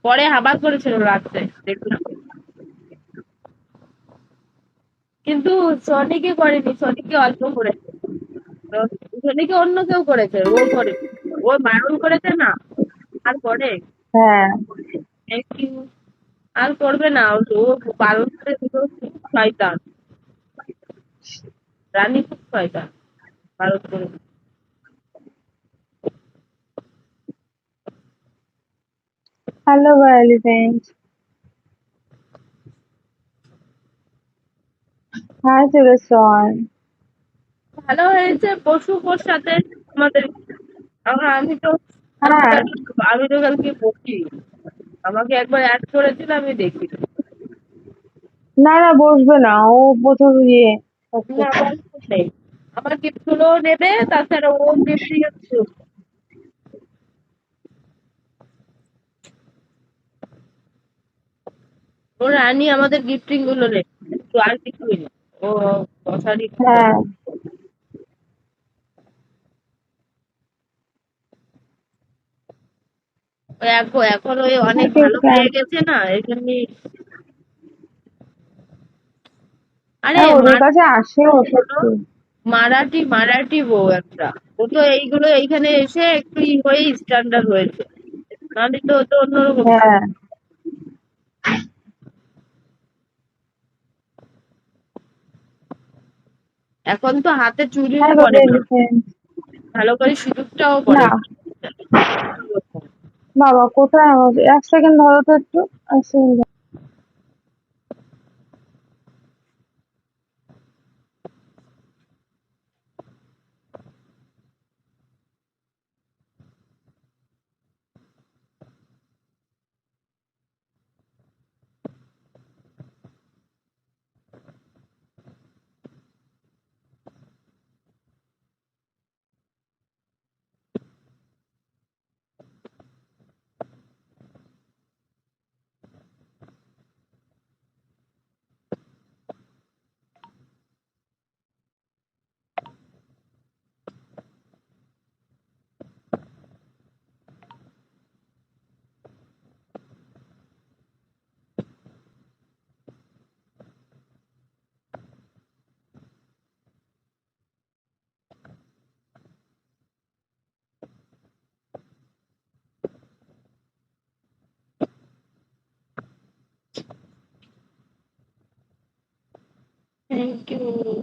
পরে আবার করেছিল রাত্রে, দেখলাম। কিন্তু সনিকে করেনি, সনিকে অল্প করেছে। তো সনিকে অন্য কেউ করেছে, ও করেনি। ও বারণ করেছে না, আর করে। হ্যাঁ। একটু আর করবে না, ও ও বারণ করে দিল। খুব শয়তান, রানী খুব শয়তান, বারণ করে দিল। Hello elephant. হাই সুরেশন। ভালো হয়েছে পশুর সাথে আমাদের। আমি তো আমি হ্যাঁ। কালকে আমি তো কালকে বসি, আমাকে একবার অ্যাড করেছিল, আমি দেখি। না না, বসবে না, ও প্রচুর ইয়ে না, করতেছে। আমার কিছু নেই। আমার গিফট গুলো নেবে, তাছাড়া ও গিফট দিয়েছে। ও রানী আমাদের গিফটিং গুলো নেবে, তো আর কিছুই না। ও বসারই কথা। হ্যাঁ। ও এখন ওই অনেক ওকে ভালো ফ্যান। পেয়ে গেছে না, এই জন্যই। আরে হ্যাঁ, ওদের কাছে আসেও হলো সত্যি। মারাঠি মারাঠি বউ একটা। ও তো এইগুলো এইখানে এসে একটু হয়ে স্ট্যান্ডার্ড হয়েছে, নাহলে তো ও তো অন্যরকম ছিল। হ্যাঁ। এখন তো হাতে চুড়িও হ্যালো পরে না, এলিফ্যান্ট। ভালো করে সিঁদুরটাও পরে না না। বাবা, কোথায় আমাকে এক সেকেন্ড ধরো তো একটু। এক সেকেন্ড। Thank you.